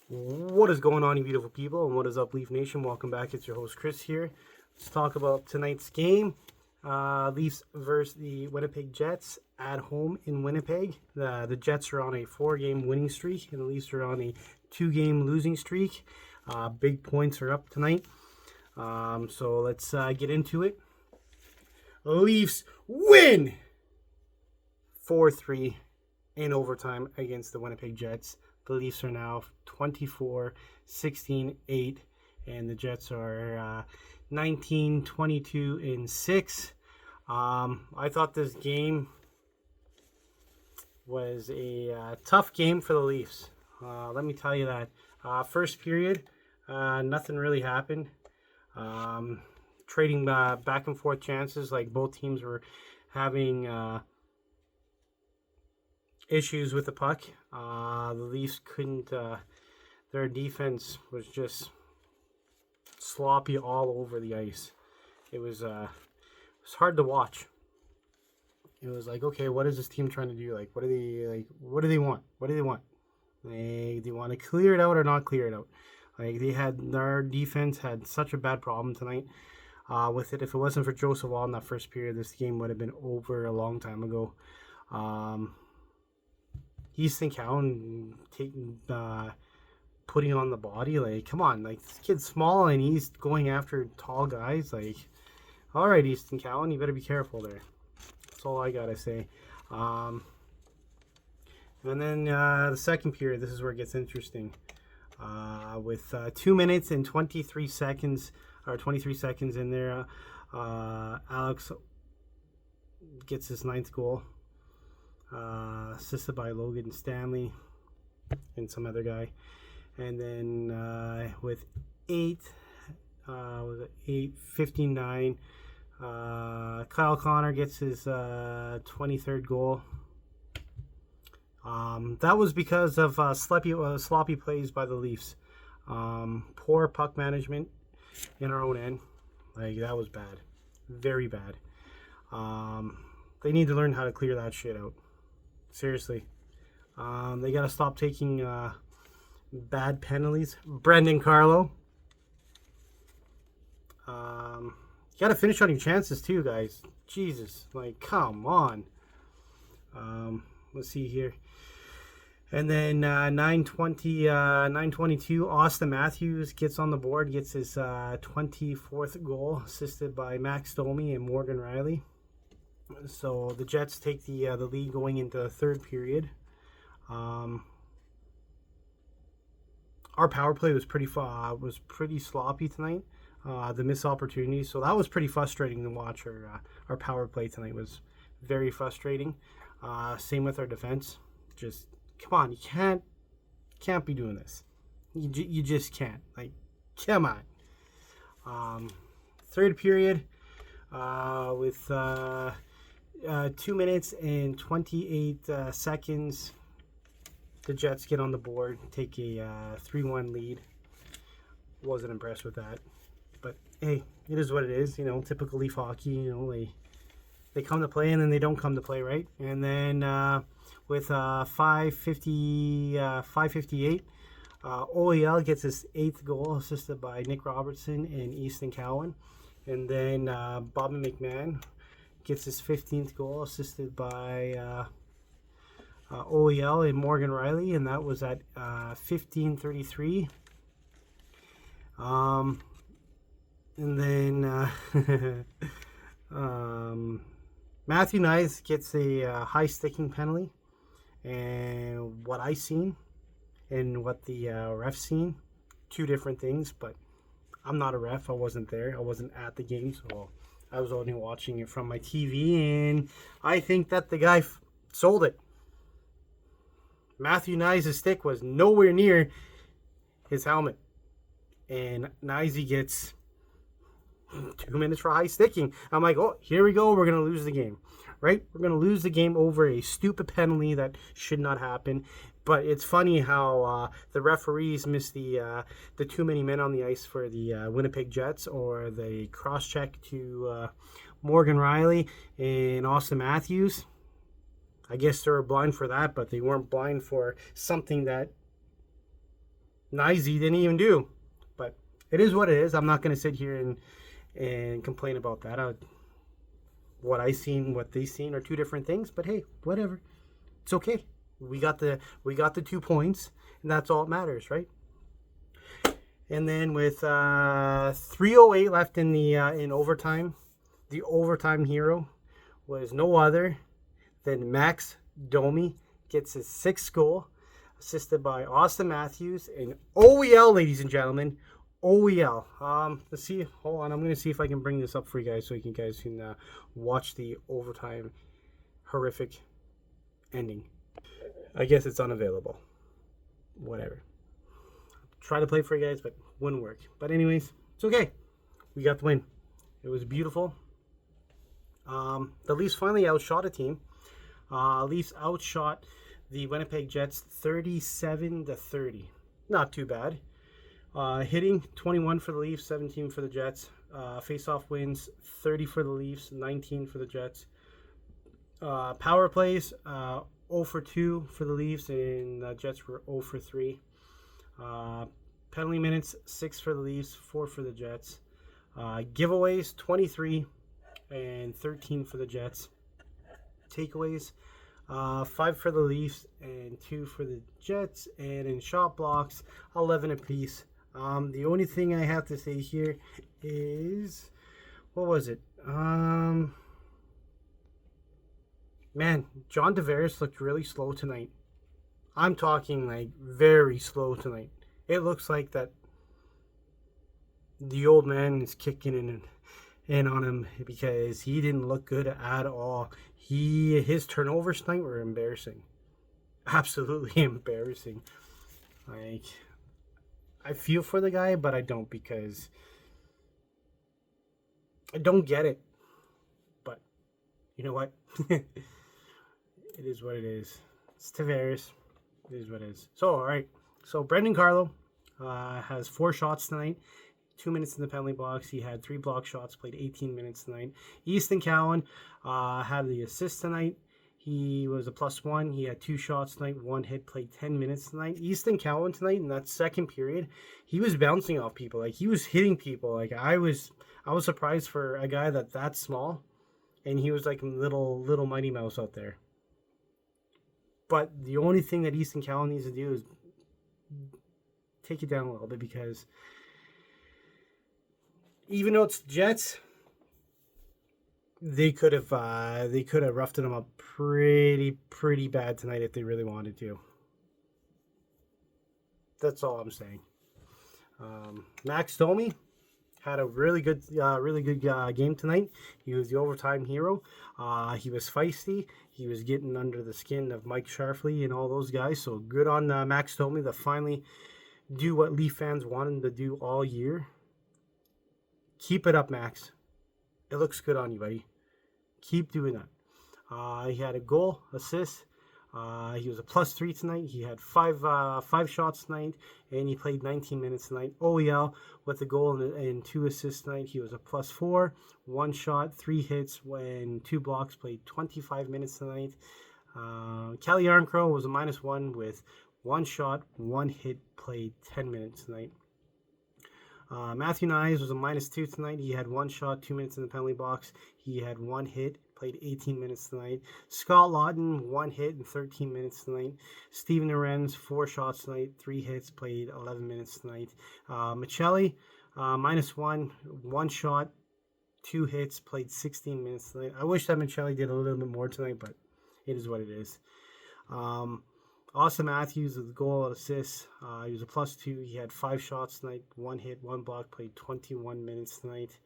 What is going on, you beautiful people, and what is up, Leaf Nation? Welcome back. It's your host, Chris, here. Let's talk about tonight's game. Leafs versus the Winnipeg Jets at home in Winnipeg. The Jets are on a 4-game winning streak, and the Leafs are on a 2-game losing streak. Big points are up tonight. So let's get into it. Leafs win 4-3 in overtime against the Winnipeg Jets. The Leafs are now 24-16-8, and the Jets are 19-22-6. I thought this game was a tough game for the Leafs. Let me tell you that. First period, nothing really happened. Trading back and forth chances, like both teams were having issues with the puck. The Leafs couldn't. Their defense was just sloppy all over the ice. It was hard to watch. It was like, okay, what is this team trying to do? Like, what do they like? What do they want? What do they want? They want to clear it out or not clear it out? Like their defense had such a bad problem tonight with it. If it wasn't for Joseph Wall in that first period, this game would have been over a long time ago. Easton Cowan taking putting on the body, like, come on, like, this kid's small and he's going after tall guys. Like, all right, Easton Cowan, you better be careful there. That's all I gotta say. And then the second period, this is where it gets interesting. With 2 minutes and 23 seconds in there, Alex gets his 9th goal. Assisted by Logan Stanley and some other guy. And then with 8:59, Kyle Connor gets his 23rd goal. That was because of sloppy plays by the Leafs. Poor puck management in our own end. Like, that was bad. Very bad. They need to learn how to clear that shit out. Seriously. They got to stop taking bad penalties. Brendan Carlo. You got to finish on your chances too, guys. Jesus. Like, come on. Let's see here. And then 9:22, Austin Matthews gets on the board, gets his 24th goal, assisted by Max Domi and Morgan Riley. So the Jets take the lead going into the third period. Our power play was pretty sloppy tonight. The missed opportunities, so that was pretty frustrating to watch. Our power play tonight was very frustrating. Same with our defense. Just come on, you can't be doing this. You just can't. Like, come on. Third period, with 2 minutes and 28 seconds, the Jets get on the board, take a 3-1 lead. Wasn't impressed with that, but hey, it is what it is. You know, typical Leaf hockey. You know, they come to play and then they don't come to play, right? And then with 5:58, OEL gets his 8th goal, assisted by Nick Robertson and Easton Cowan. And then Bobby McMahon gets his 15th goal, assisted by OEL and Morgan Riley, and that was at 15:33. And then Matthew Knies gets a high sticking penalty, and what I seen and what the ref seen, two different things. But I'm not a ref. I wasn't there. I wasn't at the game, so I was only watching it from my TV, and I think that the guy sold it. Matthew Knies' stick was nowhere near his helmet, and Knies gets 2 minutes for high sticking. I'm like, oh, here we go. We're going to lose the game, right? We're going to lose the game over a stupid penalty that should not happen. But it's funny how the referees miss the too many men on the ice for the Winnipeg Jets, or the cross-check to Morgan Riley and Austin Matthews. I guess they were blind for that, but they weren't blind for something that Nice, he didn't even do. But it is what it is. I'm not going to sit here and complain about that. What I seen, what they seen are two different things. But hey, whatever. It's okay. We got the 2 points, and that's all that matters, right? And then with 3:08 left in the in overtime, the overtime hero was no other than Max Domi. Gets his 6th goal, assisted by Austin Matthews and OEL, ladies and gentlemen. OEL. Let's see. Hold on. I'm going to see if I can bring this up for you guys so you guys can watch the overtime horrific ending. I guess it's unavailable. Whatever. Try to play for you guys, but wouldn't work. But anyways, it's okay. We got the win. It was beautiful. The Leafs finally outshot a team. Leafs outshot the Winnipeg Jets 37-30. Not too bad. Hitting 21 for the Leafs, 17 for the Jets. Face-off wins 30 for the Leafs, 19 for the Jets. Power plays 0 for 2 for the Leafs, and the Jets were 0 for 3. Penalty minutes 6 for the Leafs, 4 for the Jets. Giveaways 23 and 13 for the Jets. Takeaways 5 for the Leafs and 2 for the Jets. And in shot blocks 11 apiece. The only thing I have to say here is, what was it? Man, John Tavares looked really slow tonight. I'm talking like very slow tonight. It looks like that the old man is kicking in on him because he didn't look good at all. His turnovers tonight were embarrassing. Absolutely embarrassing. Like, I feel for the guy, but I don't, because I don't get it. But you know what? It is what it is. It's Tavares. It is what it is. So, all right. So, Brendan Carlo has 4 shots tonight. 2 minutes in the penalty box. He had 3 block shots, played 18 minutes tonight. Easton Cowan had the assist tonight. He was a +1. He had 2 shots tonight, 1 hit, played 10 minutes tonight. Easton Cowan tonight, in that second period, he was bouncing off people. Like, he was hitting people. Like, I was surprised for a guy that small, and he was like a little Mighty Mouse out there. But the only thing that Easton Cowan needs to do is take it down a little bit, because even though it's the Jets, they could have roughed him up pretty bad tonight if they really wanted to. That's all I'm saying. Max Domi had a really good game tonight. He was the overtime hero. He was feisty. He was getting under the skin of Mike Scharfley and all those guys. So good on Max Domi to finally do what Leaf fans wanted him to do all year. Keep it up, Max. It looks good on you, buddy. Keep doing that. He had a goal, assist. He was a +3 tonight. He had 5 shots tonight, and he played 19 minutes tonight. OEL with a goal and 2 assists tonight. He was a +4, 1 shot, 3 hits, and 2 blocks. Played 25 minutes tonight. Calle Yarncrow was a -1 with 1 shot, 1 hit, played 10 minutes tonight. Matthew Nyes was a -2 tonight. He had 1 shot, 2 minutes in the penalty box. He had 1 hit, played 18 minutes tonight. Scott Lawton, 1 hit and 13 minutes tonight. Steven Lorenz, 4 shots tonight, 3 hits, played 11 minutes tonight. Michelli, -1, 1 shot, 2 hits, played 16 minutes tonight. I wish that Michelli did a little bit more tonight, but it is what it is. Austin Matthews with a goal and assist. He was a +2. He had 5 shots tonight, 1 hit, 1 block, played 21 minutes tonight.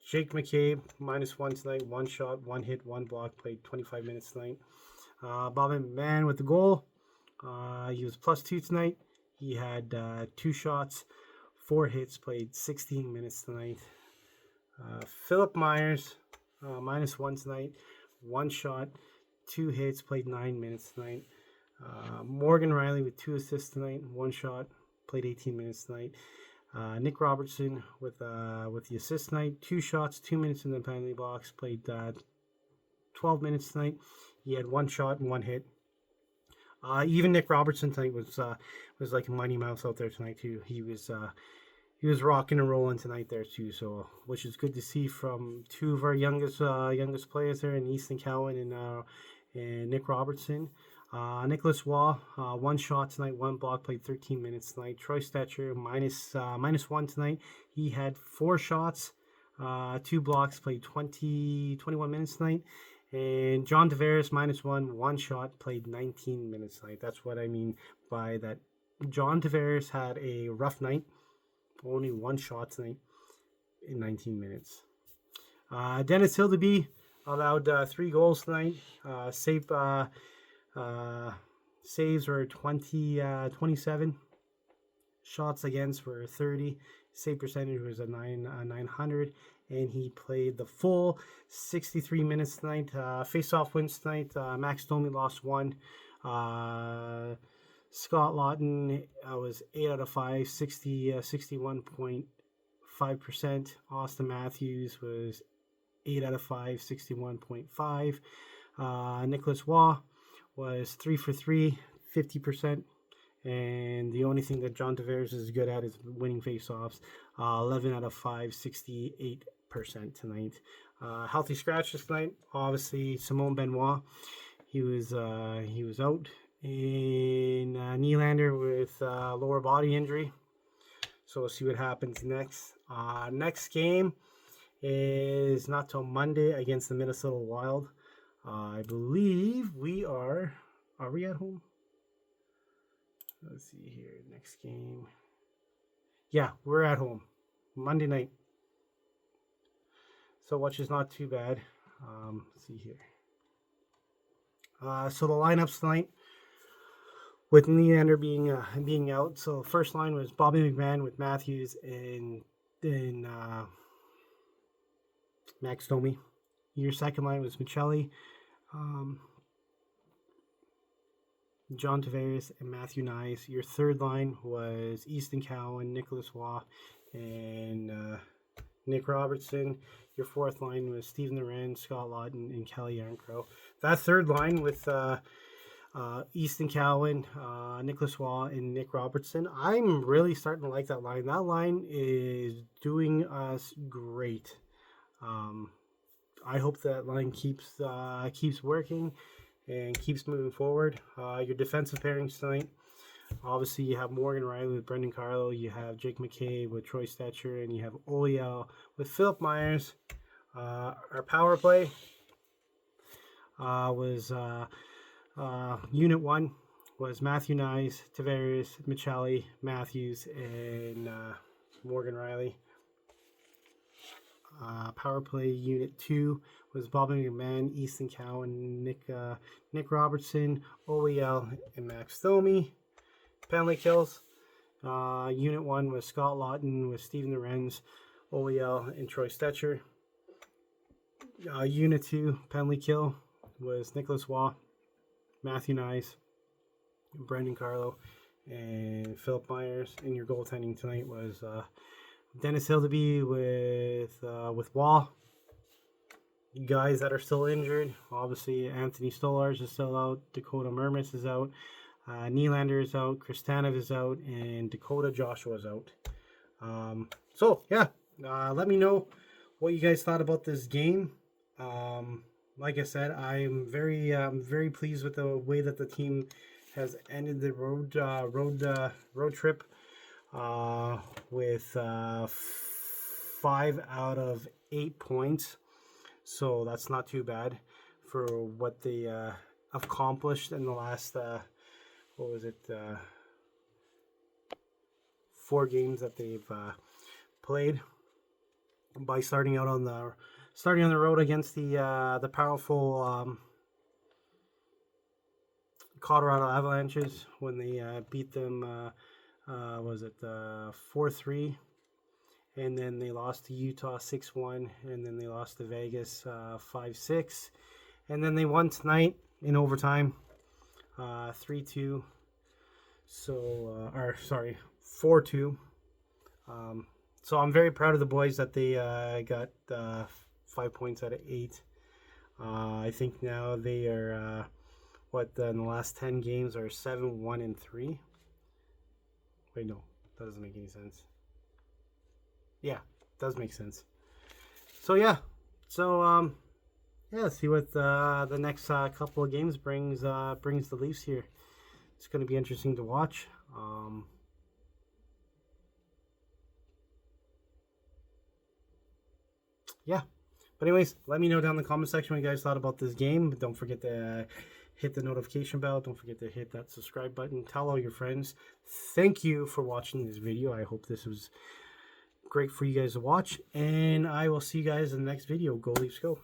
Jake McCabe, -1 tonight, 1 shot, 1 hit, 1 block, played 25 minutes tonight. Bobby McMahon with the goal. He was +2 tonight. He had 2 shots, 4 hits, played 16 minutes tonight. Philip Myers, -1 tonight, 1 shot, 2 hits, played 9 minutes tonight. Morgan Riley with 2 assists tonight, 1 shot, played 18 minutes tonight. Nick Robertson with the assist tonight, 2 shots, 2 minutes in the penalty box, played 12 minutes tonight. He had 1 shot and 1 hit. Even Nick Robertson tonight was like a Mighty Mouse out there tonight too. He was rocking and rolling tonight there too. So which is good to see from two of our youngest players there in Easton Cowan and Nick Robertson. Nicholas Waugh, one shot tonight, one block, played 13 minutes tonight. Troy Stetcher, minus one tonight. He had 4 shots, 2 blocks, played 21 minutes tonight. And John Tavares, minus one shot, played 19 minutes tonight. That's what I mean by that. John Tavares had a rough night, only 1 shot tonight in 19 minutes. Dennis Hildeby allowed 3 goals tonight. Saves were 27. Shots against were 30. Save percentage was a 900. And he played the full 63 minutes tonight. Face-off wins tonight. Max Domi lost 1. Scott Lawton was 8 out of 5, 61.5%. Austin Matthews was 8 out of 5, 61.5. Nicholas Waugh was 3 for 3, 50%. And the only thing that John Tavares is good at is winning faceoffs. 11 out of 5, 68% tonight. Healthy scratches tonight. Obviously, Simone Benoit, he was out. And Nylander with lower body injury. So we'll see what happens next. Next game is not till Monday against the Minnesota Wild. I believe we are we at home? Let's see here. Next game. Yeah, we're at home. Monday night. So which is not too bad. Let's see here. So the lineups tonight, with Nylander being out. So first line was Bobby McMahon with Matthews and then Max Domi. Your second line was Michelli, John Tavares, and Matthew Nyes. Your third line was Easton Cowan, Nicholas Waugh, and Nick Robertson. Your fourth line was Stephen Loren, Scott Lawton, and Kelly Yarncrow. That third line with Easton Cowan, Nicholas Waugh, and Nick Robertson. I'm really starting to like that line. That line is doing us great. I hope that line keeps working and keeps moving forward. Your defensive pairings tonight, obviously you have Morgan Riley with Brendan Carlo, you have Jake McKay with Troy Stetcher, and you have Oliel with Philip Myers. Our power play was Unit 1 was Matthew Nyes, Tavares, Michelli, Matthews, and Morgan Riley. Power play Unit 2 was Bobby McMahon, Easton Cowan, Nick Robertson, Oliel, and Max Domi. Penalty kills. Unit 1 was Scott Lawton with Stephen Lorenz, Oliel, and Troy Stetcher. Unit 2 penalty kill was Nicholas Waugh, Matthew Nyes, Brendan Carlo, and Philip Myers. And your goaltending tonight was Dennis Hildeby with Waugh. Guys that are still injured, obviously Anthony Stolarz is still out, Dakota Mermis is out, Nylander is out, Kristanov is out, and Dakota Joshua is out. So yeah, let me know what you guys thought about this game. Like I said, I'm very pleased with the way that the team has ended the road trip with 5 out of 8 points. So that's not too bad for what they accomplished in the last 4 games that they've played, by starting on the road against the powerful Colorado Avalanches when they beat them 4-3. And then they lost to Utah 6-1, and then they lost to Vegas 5-6, and then they won tonight in overtime 3-2. So 4-2. So I'm very proud of the boys that they got 5 points out of 8. I think now they are but in the last 10 games are 7-1-3. Wait, no, that doesn't make any sense. Yeah, it does make sense. So yeah, yeah, see what the next couple of games brings the Leafs here. It's going to be interesting to watch. Yeah. But anyways, let me know down in the comment section what you guys thought about this game. Don't forget to hit the notification bell. Don't forget to hit that subscribe button. Tell all your friends. Thank you for watching this video. I hope this was great for you guys to watch. And I will see you guys in the next video. Go Leafs, go.